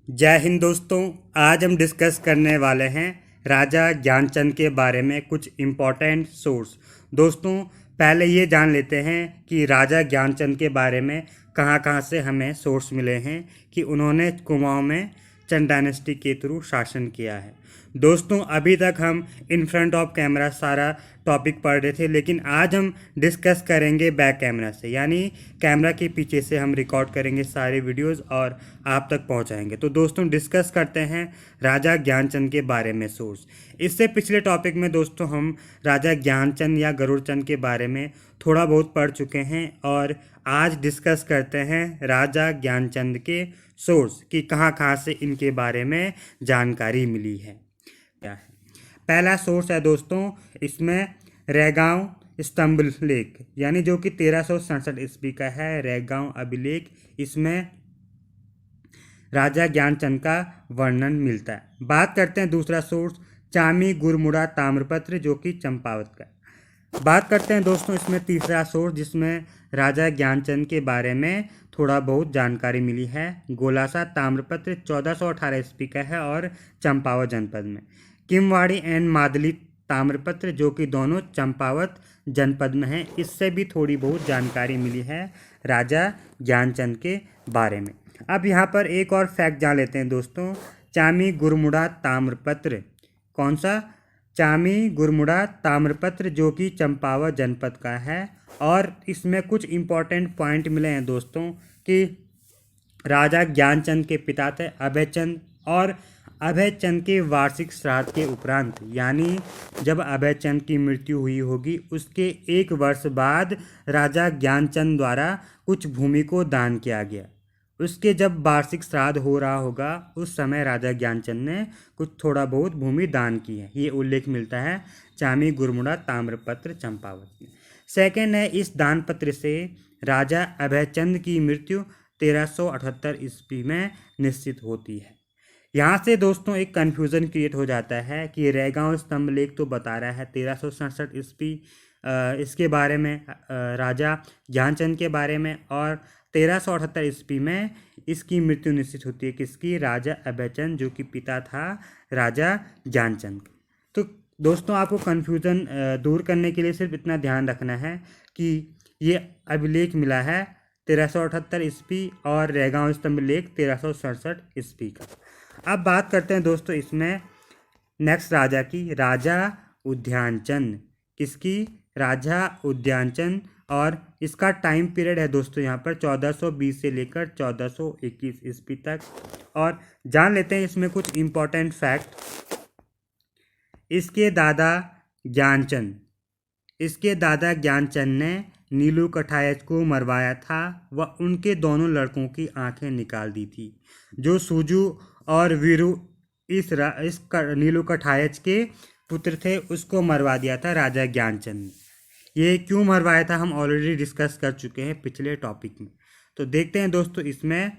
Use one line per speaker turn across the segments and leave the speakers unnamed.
जय हिंद दोस्तों। आज हम डिस्कस करने वाले हैं राजा ज्ञानचंद के बारे में कुछ इम्पोर्टेंट सोर्स। दोस्तों, पहले ये जान लेते हैं कि राजा ज्ञानचंद के बारे में कहाँ कहाँ से हमें सोर्स मिले हैं कि उन्होंने कुमाऊं में चंद डायनेस्टी के थ्रू शासन किया है। दोस्तों, अभी तक हम इन फ्रंट ऑफ कैमरा सारा टॉपिक पढ़ रहे थे, लेकिन आज हम डिस्कस करेंगे बैक कैमरा से, यानी कैमरा के पीछे से हम रिकॉर्ड करेंगे सारे वीडियोस और आप तक पहुंचाएंगे। तो दोस्तों, डिस्कस करते हैं राजा ज्ञानचंद के बारे में सोर्स। इससे पिछले टॉपिक में दोस्तों हम राजा ज्ञानचंद या गरुड़चंद के बारे में थोड़ा बहुत पढ़ चुके हैं और आज डिस्कस करते हैं राजा ज्ञानचंद के सोर्स कि कहाँ कहाँ से इनके बारे में जानकारी मिली है। क्या है पहला सोर्स है दोस्तों, इसमें रैगांव स्तंभ लेख, यानी जो कि 1367 ईस्वी का है, रैगांव अभिलेख। इसमें राजा ज्ञानचंद का वर्णन मिलता है। बात करते हैं दूसरा सोर्स, चामी गुरमुड़ा ताम्रपत्र, जो कि चंपावत का। बात करते हैं दोस्तों इसमें तीसरा सोर्स, जिसमें राजा ज्ञानचंद के बारे में थोड़ा बहुत जानकारी मिली है। गोलासा ताम्रपत्र 1418 ईस्वी का है और चंपावत जनपद में। किमवाड़ी एंड मादली ताम्रपत्र, जो कि दोनों चंपावत जनपद में है। इससे भी थोड़ी बहुत जानकारी मिली है राजा ज्ञानचंद के बारे में। अब यहाँ पर एक और फैक्ट जान लेते हैं दोस्तों, चामी गुरमुड़ा ताम्रपत्र। कौन सा? चामी गुरमुड़ा ताम्रपत्र, जो कि चंपावत जनपद का है। और इसमें कुछ इम्पोर्टेंट पॉइंट मिले हैं दोस्तों कि राजा ज्ञानचंद के पिता थे अभयचंद, और अभयचंद के वार्षिक श्राद्ध के उपरांत, यानी जब अभयचंद की मृत्यु हुई होगी उसके 1 वर्ष बाद राजा ज्ञानचंद द्वारा कुछ भूमि को दान किया गया। उसके जब वार्षिक श्राद्ध हो रहा होगा उस समय राजा ज्ञानचंद ने कुछ थोड़ा बहुत भूमि दान की है। ये उल्लेख मिलता है चामी गुरमुड़ा ताम्रपत्र चंपावत में। सेकेंड है, इस दान पत्र से राजा अभयचंद की मृत्यु 1378 ईस्वी में निश्चित होती है। यहाँ से दोस्तों एक कन्फ्यूज़न क्रिएट हो जाता है कि रैगांव स्तंभ लेख तो बता रहा है 1367 ईस्वी इसके बारे में, राजा ज्ञानचंद के बारे में, और 1378 ईस्वी में इसकी मृत्यु निश्चित होती है। किसकी? राजा अभयचंद, जो कि पिता था राजा ज्ञानचंद। तो दोस्तों, आपको कन्फ्यूज़न दूर करने के लिए सिर्फ इतना ध्यान रखना है कि ये अभिलेख मिला है 1378 ईस्वी और रैगांव स्तंभ लेख 1367 ईस्वी का। अब बात करते हैं दोस्तों इसमें नेक्स्ट राजा की, राजा उद्यानचंद। किसकी? राजा उद्यानचंद। और इसका टाइम पीरियड है दोस्तों यहाँ पर 1420 से लेकर 1421 ईस्वी तक। और जान लेते हैं इसमें कुछ इम्पोर्टेंट फैक्ट। इसके दादा ज्ञानचंद ने नीलू कठायच को मरवाया था व उनके दोनों लड़कों की आंखें निकाल दी थी। जो सूजू और वीरू इस नीलू कठायच के पुत्र थे उसको मरवा दिया था राजा ज्ञानचंद ने। ये क्यों मरवाया था हम ऑलरेडी डिस्कस कर चुके हैं पिछले टॉपिक में। तो देखते हैं दोस्तों इसमें,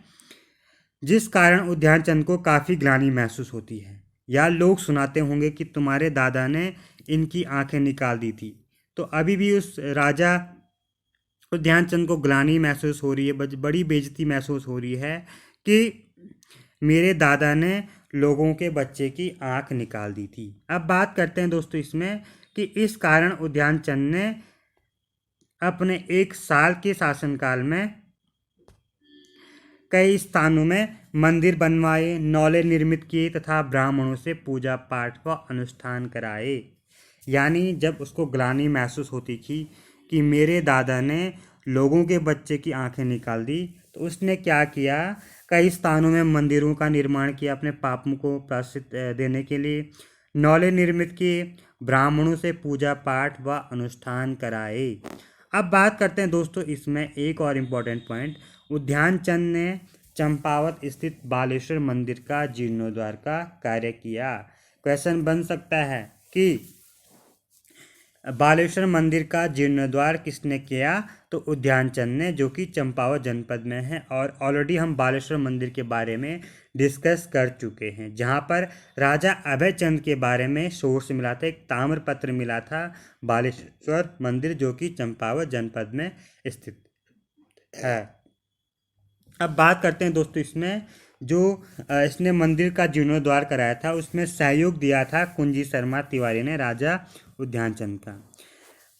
जिस कारण उद्यानचंद को काफ़ी ग्लानि महसूस होती है, या लोग सुनाते होंगे कि तुम्हारे दादा ने इनकी आंखें निकाल दी थी। तो अभी भी उस राजा उद्यानचंद को ग्लानि महसूस हो रही है, बड़ी बेइज्जती महसूस हो रही है कि मेरे दादा ने लोगों के बच्चे की आंख निकाल दी थी। अब बात करते हैं दोस्तों इसमें कि इस कारण उद्यानचंद ने अपने 1 साल के शासनकाल में कई स्थानों में मंदिर बनवाए, नौले निर्मित किए तथा ब्राह्मणों से पूजा पाठ व अनुष्ठान कराए। यानी जब उसको ग्लानि महसूस होती थी कि मेरे दादा ने लोगों के बच्चे की आंखें निकाल दी, तो उसने क्या किया, कई स्थानों में मंदिरों का निर्माण किया अपने पापों को प्रायश्चित देने के लिए, नौले निर्मित किए, ब्राह्मणों से पूजा पाठ व अनुष्ठान कराए। अब बात करते हैं दोस्तों इसमें एक और इम्पोर्टेंट पॉइंट, उद्यानचंद ने चंपावत स्थित बालेश्वर मंदिर का जीर्णोद्धार का कार्य किया। क्वेश्चन बन सकता है कि बालेश्वर मंदिर का जीर्णोद्धार किसने किया? तो उद्यानचंद ने, जो कि चंपावत जनपद में है। और ऑलरेडी हम बालेश्वर मंदिर के बारे में डिस्कस कर चुके हैं, जहां पर राजा अभयचंद के बारे में सोर्स मिला था, एक ताम्रपत्र मिला था बालेश्वर मंदिर, जो कि चंपावत जनपद में स्थित है। अब बात करते हैं दोस्तों इसमें जो इसने मंदिर का जीर्णोद्धार कराया था उसमें सहयोग दिया था कुंजी शर्मा तिवारी ने राजा उद्यानचंद का।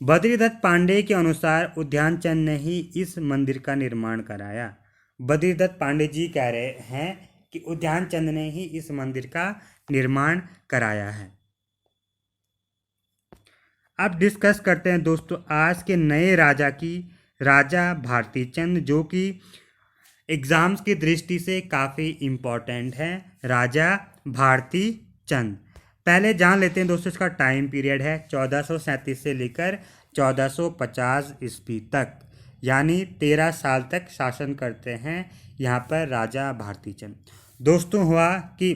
बद्रीदत्त पांडे के अनुसार उद्यानचंद ने ही इस मंदिर का निर्माण कराया। बद्रीदत्त पांडे जी कह रहे हैं कि उद्यानचंद ने ही इस मंदिर का निर्माण कराया है। अब डिस्कस करते हैं दोस्तों आज के नए राजा की, राजा भारती चंद, जो कि एग्जाम्स की दृष्टि से काफ़ी इम्पोर्टेंट है। राजा भारती चंद, पहले जान लेते हैं दोस्तों इसका टाइम पीरियड है 1437 से लेकर 1450 ईस्वी तक, यानी 13 साल तक शासन करते हैं यहाँ पर राजा भारती चंद। दोस्तों हुआ कि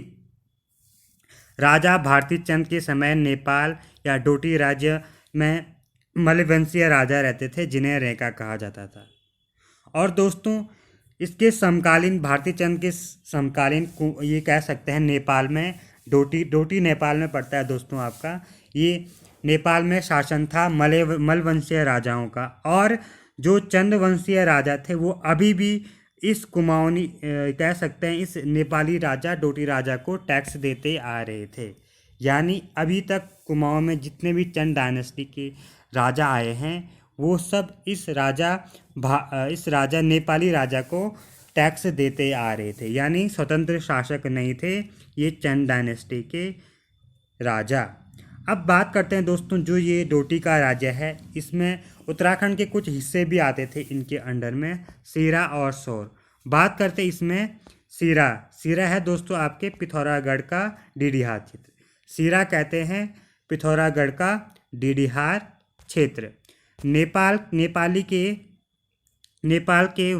राजा भारती चंद के समय नेपाल या डोटी राज्य में मलवंशीय राजा रहते थे जिन्हें रेका कहा जाता था। और दोस्तों इसके समकालीन, भारती चंद के समकालीन ये कह सकते हैं नेपाल में डोटी नेपाल में पड़ता है दोस्तों आपका। ये नेपाल में शासन था मलवंशीय राजाओं का, और जो चंद्रवंशीय राजा थे वो अभी भी इस कुमाऊनी कह सकते हैं इस नेपाली राजा डोटी राजा को टैक्स देते आ रहे थे। यानी अभी तक कुमाऊं में जितने भी चंद डायनेस्टी के राजा आए हैं वो सब इस राजा नेपाली राजा को टैक्स देते आ रहे थे, यानी स्वतंत्र शासक नहीं थे ये चंद डायनेस्टी के राजा। अब बात करते हैं दोस्तों जो ये डोटी का राज्य है इसमें उत्तराखंड के कुछ हिस्से भी आते थे इनके अंडर में, सीरा और सोर। बात करते हैं इसमें सीरा है दोस्तों आपके पिथौरागढ़ का डीडीहार क्षेत्र। सीरा कहते हैं पिथौरागढ़ का डीडीहार क्षेत्र। नेपाल के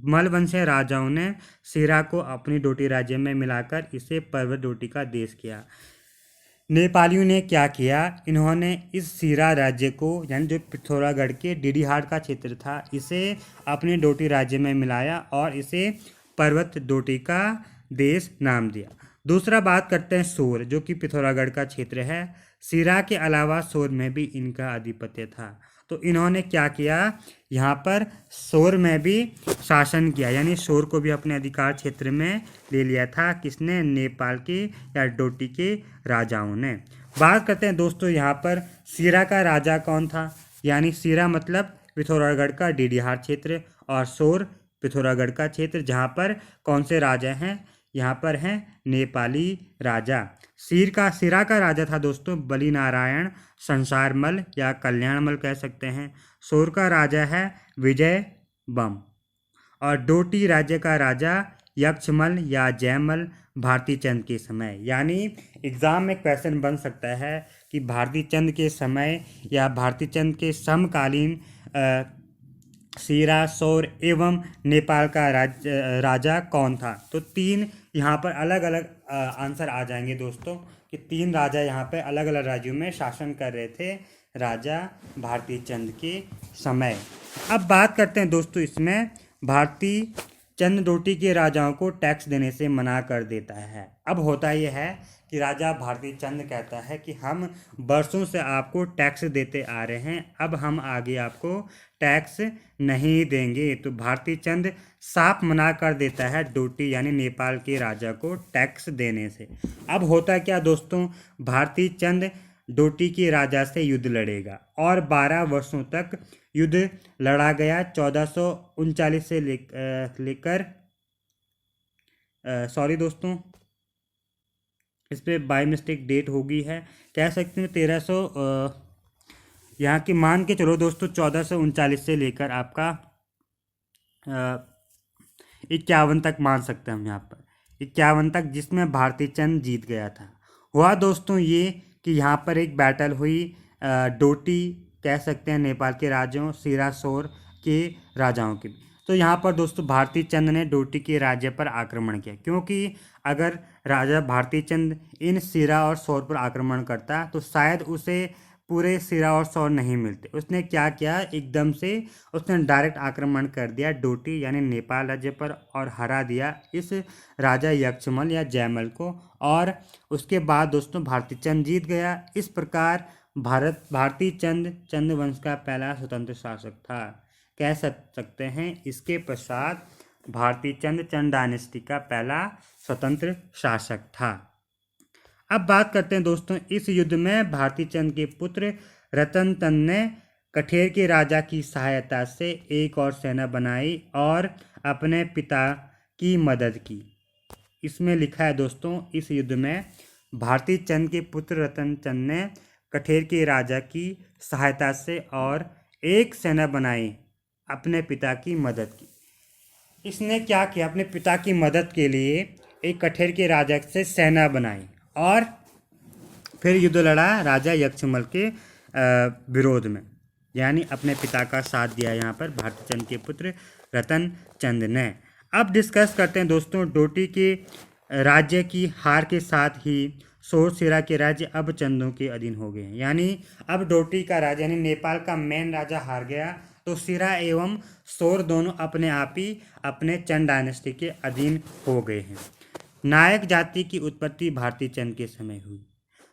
मलवंशीय राजाओं ने सीरा को अपनी डोटी राज्य में मिलाकर इसे पर्वत डोटी का देश किया। नेपालियों ने क्या किया, इन्होंने इस सीरा राज्य को, यानी जो पिथौरागढ़ के डीडीहार का क्षेत्र था, इसे अपने डोटी राज्य में मिलाया और इसे पर्वत डोटी का देश नाम दिया। दूसरा बात करते हैं सोर, जो कि पिथौरागढ़ का क्षेत्र है। सीरा के अलावा सोर में भी इनका आधिपत्य था, तो इन्होंने क्या किया, यहाँ पर सोर में भी शासन किया, यानी सोर को भी अपने अधिकार क्षेत्र में ले लिया था। किसने, नेपाल के या डोटी के राजाओं ने। बात करते हैं दोस्तों यहाँ पर सीरा का राजा कौन था, यानी सीरा मतलब पिथौरागढ़ का डीडीहार क्षेत्र और सोर पिथौरागढ़ का क्षेत्र, जहाँ पर कौन से राजा हैं, यहाँ पर हैं नेपाली राजा। सीरा का राजा था दोस्तों बली नारायण संसारमल या कल्याणमल कह सकते हैं। सोर का राजा है विजय बम, और डोटी राज्य का राजा यक्षमल या जयमल भारती चंद के समय। यानी एग्जाम में क्वेश्चन बन सकता है कि भारती चंद के समय या भारती चंद के समकालीन सीरा, सोर एवं नेपाल का राजा कौन था। तो तीन यहाँ पर अलग अलग आंसर आ जाएंगे दोस्तों कि तीन राजा यहाँ पे अलग अलग राज्यों में शासन कर रहे थे राजा भारती चंद के समय। अब बात करते हैं दोस्तों इसमें भारती चंद डोटी के राजाओं को टैक्स देने से मना कर देता है। अब होता यह है कि राजा भारती चंद कहता है कि हम बरसों से आपको टैक्स देते आ रहे हैं, अब हम आगे आपको टैक्स नहीं देंगे। तो भारती चंद साफ मना कर देता है डोटी यानी नेपाल के राजा को टैक्स देने से। अब होता क्या दोस्तों, भारती चंद डोटी के राजा से युद्ध लड़ेगा और 12 वर्षों तक युद्ध लड़ा गया। 1439 से लेकर सॉरी दोस्तों इस पर बाय मिस्टेक डेट होगी है, कह सकते हैं 1300 यहाँ की मान के चलो दोस्तों 1439 से लेकर आपका 51 तक मान सकते हैं हम यहाँ पर 51 तक, जिसमें भारती चंद जीत गया था। हुआ दोस्तों ये कि यहाँ पर एक बैटल हुई डोटी कह सकते हैं नेपाल के राजाओं, सीरा सोर के राजाओं की। तो यहाँ पर दोस्तों भारती चंद ने डोटी के राज्य पर आक्रमण किया, क्योंकि अगर राजा भारती चंद इन सीरा और सोर पर आक्रमण करता तो शायद उसे पूरे सीरा और सोर नहीं मिलते। उसने क्या किया, एकदम से उसने डायरेक्ट आक्रमण कर दिया डोटी यानी नेपाल राज्य पर और हरा दिया इस राजा यक्षमल या जयमल को, और उसके बाद दोस्तों भारती चंद जीत गया। इस प्रकार भारती चंद चंद्रवंश का पहला स्वतंत्र शासक था, कह सकते हैं। इसके पश्चात भारती चंद चंद डायनेस्टी का पहला स्वतंत्र शासक था। अब बात करते हैं दोस्तों, इस युद्ध में भारती चंद के पुत्र रतन चंद ने कठेर के राजा की सहायता से एक और सेना बनाई और अपने पिता की मदद की। इसमें लिखा है दोस्तों, इस युद्ध में भारती चंद के पुत्र रतन चंद ने कठेर के राजा की सहायता से और एक सेना बनाई, अपने पिता की मदद की। इसने क्या किया, अपने पिता की मदद के लिए एक कठेर के राजा से सेना बनाई और फिर युद्ध लड़ा राजा यक्षमल के विरोध में, यानी अपने पिता का साथ दिया यहाँ पर भारती चंद के पुत्र रतन चंद ने। अब डिस्कस करते हैं दोस्तों, डोटी के राज्य की हार के साथ ही सोर सिरा के राज्य अब चंदों के अधीन हो गए हैं। यानी अब डोटी का राज्य यानी नेपाल का मेन राजा हार गया, तो सिरा एवं सोर दोनों अपने आप ही अपने चंद डायनेस्टी के अधीन हो गए हैं। नायक जाति की उत्पत्ति भारती चंद के समय हुई।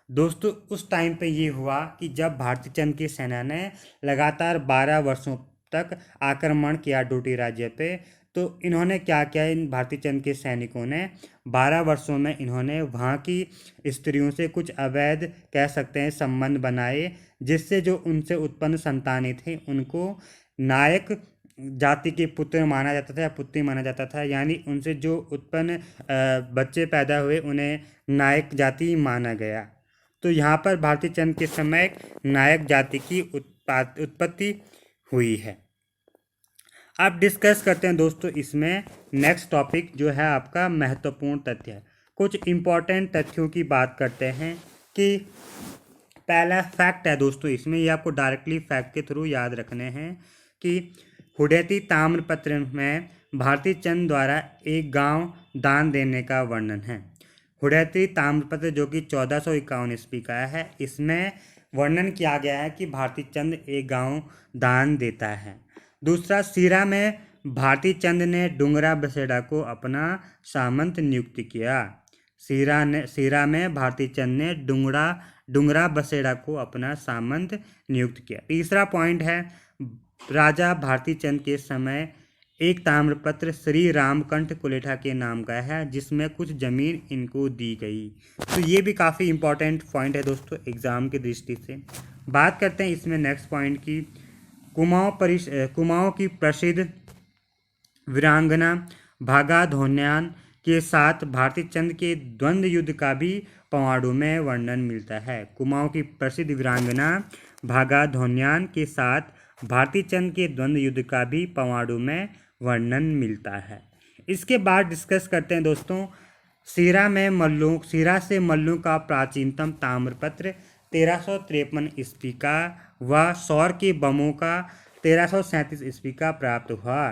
दोस्तों उस टाइम पे ये हुआ कि जब भारती चंद की सेना ने लगातार 12 वर्षों तक आक्रमण किया डोटी राज्य पे, तो इन्होंने क्या किया, इन भारती चंद के सैनिकों ने 12 वर्षों में इन्होंने वहाँ की स्त्रियों से कुछ अवैध कह सकते हैं संबंध बनाए, जिससे जो उनसे उत्पन्न संतानें थी उनको नायक जाति के पुत्र माना जाता था या पुत्री माना जाता था। यानी उनसे जो उत्पन्न बच्चे पैदा हुए उन्हें नायक जाति माना गया। तो यहाँ पर भारती चंद के समय नायक जाति की उत्पत्ति हुई है। अब डिस्कस करते हैं दोस्तों, इसमें नेक्स्ट टॉपिक जो है आपका महत्वपूर्ण तथ्य है। कुछ इम्पॉर्टेंट तथ्यों की बात करते हैं कि पहला फैक्ट है दोस्तों, इसमें ये आपको डायरेक्टली फैक्ट के थ्रू याद रखने हैं कि हुडैती ताम्रपत्र में भारती चंद द्वारा एक गांव दान देने का वर्णन है। हुडैती ताम्रपत्र जो कि 1451 ईस्वी का है, इसमें वर्णन किया गया है कि भारती चंद एक गांव दान देता है। दूसरा, सिरा में भारती चंद ने डुंगरा बसेड़ा को अपना सामंत नियुक्त किया। सिरा में भारती चंद ने डुंगरा बसेड़ा को अपना सामंत नियुक्त किया। तीसरा पॉइंट है, राजा भारती चंद के समय एक ताम्रपत्र श्री रामकंठ कुलेठा के नाम का है, जिसमें कुछ जमीन इनको दी गई। तो ये भी काफ़ी इंपॉर्टेंट पॉइंट है दोस्तों एग्जाम की दृष्टि से। बात करते हैं इसमें नेक्स्ट पॉइंट की, कुमाऊं की प्रसिद्ध वीरांगना भागा धोन्यान के साथ भारती चंद के द्वंद्व युद्ध का भी पवाडू में वर्णन मिलता है। कुमाऊं की प्रसिद्ध वीरांगना भागा धोन्यान के साथ भारती चंद के द्वंद्व युद्ध का भी पवाडू में वर्णन मिलता है। इसके बाद डिस्कस करते हैं दोस्तों, सिरा से मल्लों का प्राचीनतम ताम्रपत्र 1353 ईस्वी का व सौर के बमों का 1337 ईस्वी का प्राप्त हुआ।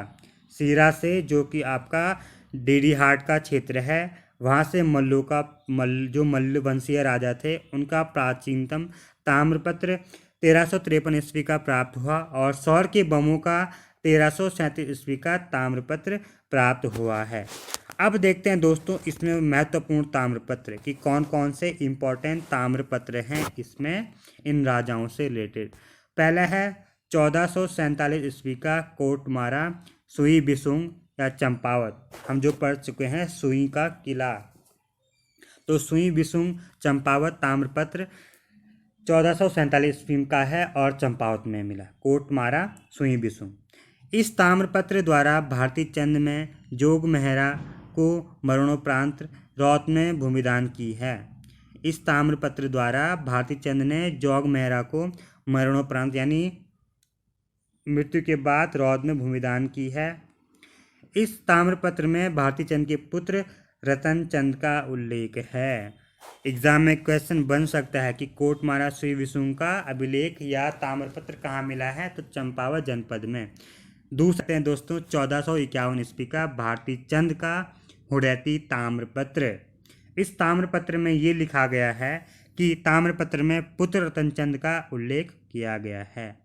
सिरा से, जो कि आपका डेडीहाट का क्षेत्र है, वहाँ से जो मल्ल वंशीय राजा थे उनका प्राचीनतम ताम्रपत्र 1353 ईस्वी का प्राप्त हुआ और सौर के बमों का 1337 ईस्वी का ताम्रपत्र प्राप्त हुआ है। अब देखते हैं दोस्तों इसमें महत्वपूर्ण ताम्रपत्र कि कौन कौन से इम्पोर्टेंट ताम्रपत्र हैं इसमें इन राजाओं से रिलेटेड। पहला है 1447 ईस्वी का कोटमारा सुई बिसुंग या चंपावत, हम जो पढ़ चुके हैं सुई का किला। तो सुई बिसुंग चंपावत ताम्रपत्र 1447 ईस्वी का है और चंपावत में मिला, कोटमारा सुई बिसुंग। इस ताम्रपत्र द्वारा भारती चंद में जोग मेहरा को मरणोपरांत रौत में भूमिदान की है। इस ताम्रपत्र द्वारा भारती चंद ने जोग मेहरा को मरणोपरांत यानी मृत्यु के बाद रौत में भूमिदान की है। इस ताम्रपत्र में भारती चंद के पुत्र रतन चंद का उल्लेख है। एग्जाम में क्वेश्चन बन सकता है कि कोटमारा सुई बिसुंग का अभिलेख या ताम्रपत्र कहाँ मिला है, तो चंपावत जनपद में। दूसरे हैं दोस्तों 1451 ईस्वी का भारती चंद का हुडैती ताम्रपत्र। इस ताम्रपत्र में ये लिखा गया है कि ताम्रपत्र में पुत्र रतन चंद का उल्लेख किया गया है।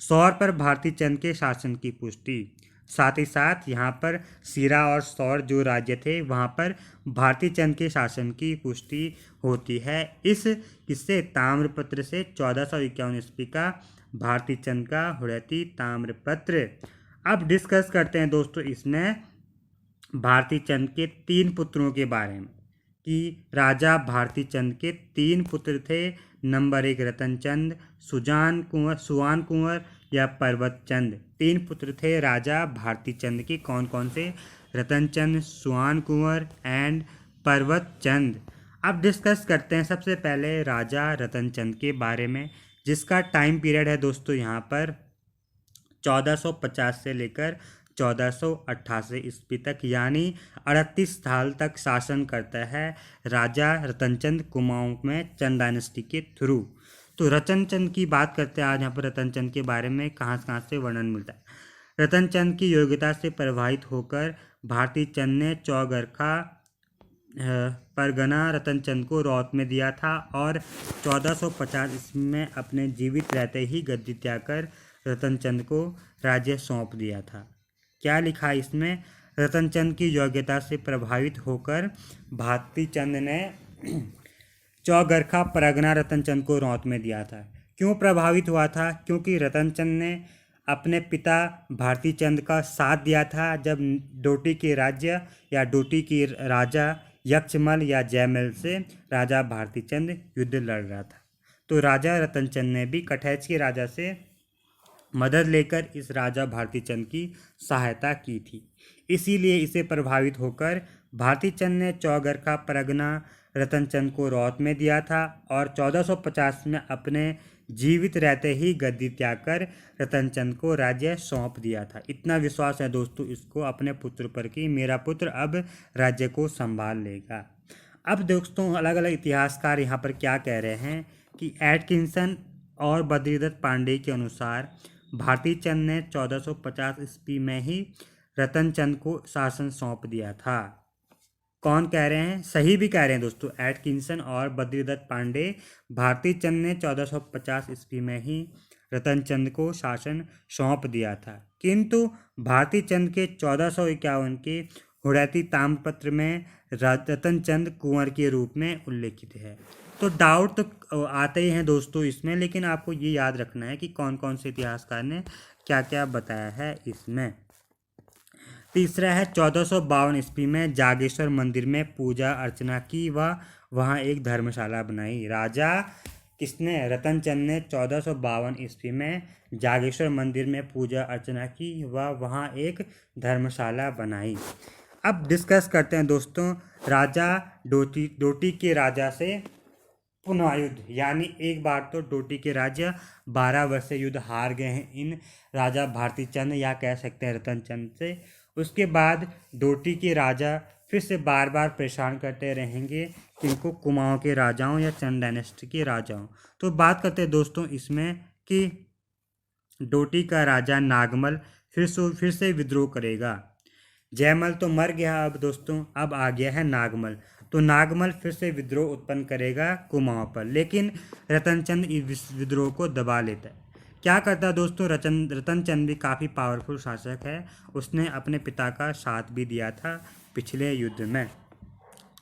सौर पर भारती चंद के शासन की पुष्टि, साथ ही साथ यहाँ पर सिरा और सौर जो राज्य थे वहाँ पर भारती चंद के शासन की पुष्टि होती है इससे ताम्रपत्र से 1451 ईस्वी का भारती चंद का हुडैती ताम्रपत्र। अब डिस्कस करते हैं दोस्तों इसमें भारती चंद के 3 पुत्रों के बारे में कि राजा भारती चंद के 3 पुत्र थे। नंबर 1 रतन चंद, सुवान कुंवर या पर्वत चंद। 3 पुत्र थे राजा भारती चंद के, कौन कौन से? रतन चंद, सुवान कुंवर एंड पर्वत चंद। अब डिस्कस करते हैं सबसे पहले राजा रतन चंद के बारे में, जिसका टाइम पीरियड है दोस्तों यहाँ पर 1450 से लेकर 1488 ईस्वी तक, यानी 38 साल तक शासन करता है राजा रतनचंद कुमाऊं में चंद डायनेस्टी के थ्रू। तो रतनचंद की बात करते हैं आज यहाँ पर। रतनचंद के बारे में कहाँ से वर्णन मिलता है। रतनचंद की योग्यता से प्रभावित होकर भारती चंद ने चौगरखा परगना रतनचंद को रौत में दिया था और 1450 ईस्वी में अपने जीवित रहते ही गद्दी त्याग कर रतनचंद को राज्य सौंप दिया था। क्या लिखा इसमें? रतनचंद की योग्यता से प्रभावित होकर भारती चंद ने चौगरखा परगना रतनचंद को रौत में दिया था। क्यों प्रभावित हुआ था? क्योंकि रतनचंद ने अपने पिता भारती चंद का साथ दिया था जब डोटी के राज्य या डोटी की राजा यक्षमल या जयमल से राजा भारती चंद युद्ध लड़ रहा था। तो राजा रतनचंद ने भी कटैच के राजा से मदद लेकर इस राजा भारती चंद की सहायता की थी। इसीलिए इसे प्रभावित होकर भारती चंद ने चौगरखा परगना रतनचंद को रौत में दिया था और 1450 में अपने जीवित रहते ही गद्दी त्याग कर रतनचंद को राज्य सौंप दिया था। इतना विश्वास है दोस्तों इसको अपने पुत्र पर कि मेरा पुत्र अब राज्य को संभाल लेगा। अब दोस्तों अलग अलग इतिहासकार यहाँ पर क्या कह रहे हैं कि एटकिंसन और बद्रीदत्त पांडे के अनुसार भारती चंद ने 1450 ईस्वी में ही रतनचंद को शासन सौंप दिया था। कौन कह रहे हैं? सही भी कह रहे हैं दोस्तों, एटकिंसन और बद्रीदत्त पांडे। भारती चंद ने 1450 ईस्वी में ही रतनचंद को शासन सौंप दिया था, किंतु भारती चंद के 1451 के हुड़ैती ताम्रपत्र में रतनचंद कुंवर के रूप में उल्लेखित है। तो डाउट तो आते ही हैं दोस्तों इसमें, लेकिन आपको ये याद रखना है कि कौन कौन से इतिहासकार ने क्या क्या बताया है इसमें। तीसरा है 1452 ईस्वी में जागेश्वर मंदिर में पूजा अर्चना की व वहाँ एक धर्मशाला बनाई। राजा किसने? रतनचंद ने 1452 ईस्वी में जागेश्वर मंदिर में पूजा अर्चना की व वहाँ एक धर्मशाला बनाई। अब डिस्कस करते हैं दोस्तों राजा डोटी के राजा से पुनः युद्ध, यानी एक बार तो डोटी के राज्य 12 वर्ष से युद्ध हार गए हैं इन राजा भारती चंद या कह सकते हैं रतनचंद से। उसके बाद डोटी के राजा फिर से बार बार परेशान करते रहेंगे किनको? कुमाऊं के राजाओं या चंद डायनेस्टी के राजाओं। तो बात करते हैं दोस्तों इसमें कि डोटी का राजा नागमल फिर से विद्रोह करेगा। जयमल तो मर गया, अब दोस्तों अब आ गया है नागमल। तो नागमल फिर से विद्रोह उत्पन्न करेगा कुमाऊं पर, लेकिन रतनचंद इस विद्रोह को दबा लेता है। क्या करता है दोस्तों? रतनचंद भी काफ़ी पावरफुल शासक है, उसने अपने पिता का साथ भी दिया था पिछले युद्ध में।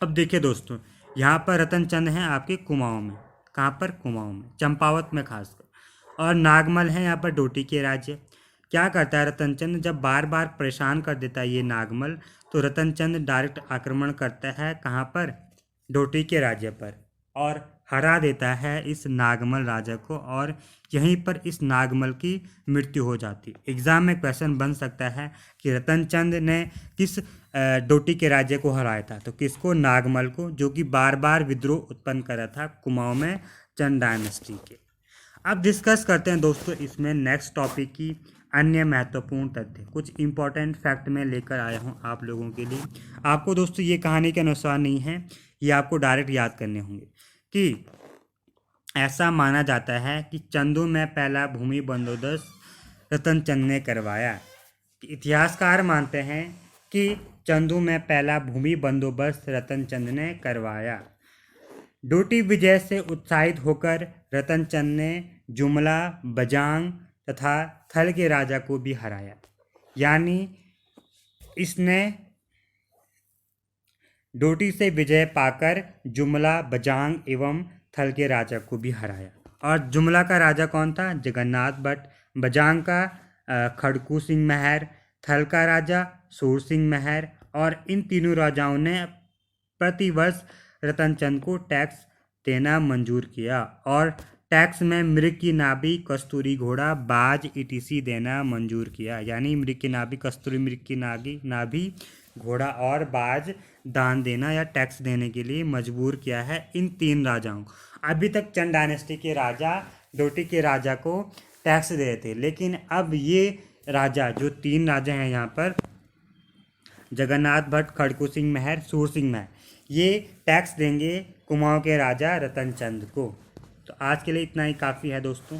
अब देखिए दोस्तों यहाँ पर रतनचंद हैं आपके कुमाऊं में। कहाँ पर? कुमाऊं में, चंपावत में खासकर। और नागमल है यहाँ पर डोटी के राज्य। क्या करता है रतनचंद? जब बार बार परेशान कर देता है ये नागमल, तो रतनचंद डायरेक्ट आक्रमण करता है कहाँ पर? डोटी के राज्य पर, और हरा देता है इस नागमल राजा को, और यहीं पर इस नागमल की मृत्यु हो जाती। एग्जाम में क्वेश्चन बन सकता है कि रतनचंद ने किस डोटी के राज्य को हराया था? तो किसको? नागमल को, जो कि बार बार विद्रोह उत्पन्न कर रहा था कुमाऊं में चंद डायनेस्टी के। अब डिस्कस करते हैं दोस्तों इसमें नेक्स्ट टॉपिक की अन्य महत्वपूर्ण तथ्य। कुछ इंपॉर्टेंट फैक्ट मैं लेकर आया हूँ आप लोगों के लिए। आपको दोस्तों ये कहानी के अनुसार नहीं है, ये आपको डायरेक्ट याद करने होंगे कि ऐसा माना जाता है कि चंदू में पहला भूमि बंदोबस्त रतनचंद ने करवाया। इतिहासकार मानते हैं कि चंदू में पहला भूमि बंदोबस्त रतनचंद ने करवाया। डोटी विजय से उत्साहित होकर रतनचंद ने जुमला, बजांग तथा थल के राजा को भी हराया, यानी इसने डोटी से विजय पाकर जुमला, बजांग एवं थल के राजा को भी हराया। और जुमला का राजा कौन था? जगन्नाथ भट्ट। बजांग का खड़कू सिंह महर। थल का राजा सूर सिंह महर। और इन तीनों राजाओं ने प्रतिवर्ष रतनचंद को टैक्स देना मंजूर किया और टैक्स में मृग की नाभि, कस्तूरी घोड़ा, बाज ईटीसी देना मंजूर किया। यानी मृग की नाभि, कस्तूरी मृग की नाभि, घोड़ा और बाज दान देना या टैक्स देने के लिए मजबूर किया है इन तीन राजाओं। अभी तक चंद डायनेस्टी के राजा डोटी के राजा को टैक्स दे रहे थे, लेकिन अब ये राजा जो तीन राजा हैं यहाँ पर, जगन्नाथ भट्ट, खड़कू सिंह मेहर, सूर सिंह मेहर, ये टैक्स देंगे कुमाऊं के राजा रतनचंद को। तो आज के लिए इतना ही काफ़ी है दोस्तों।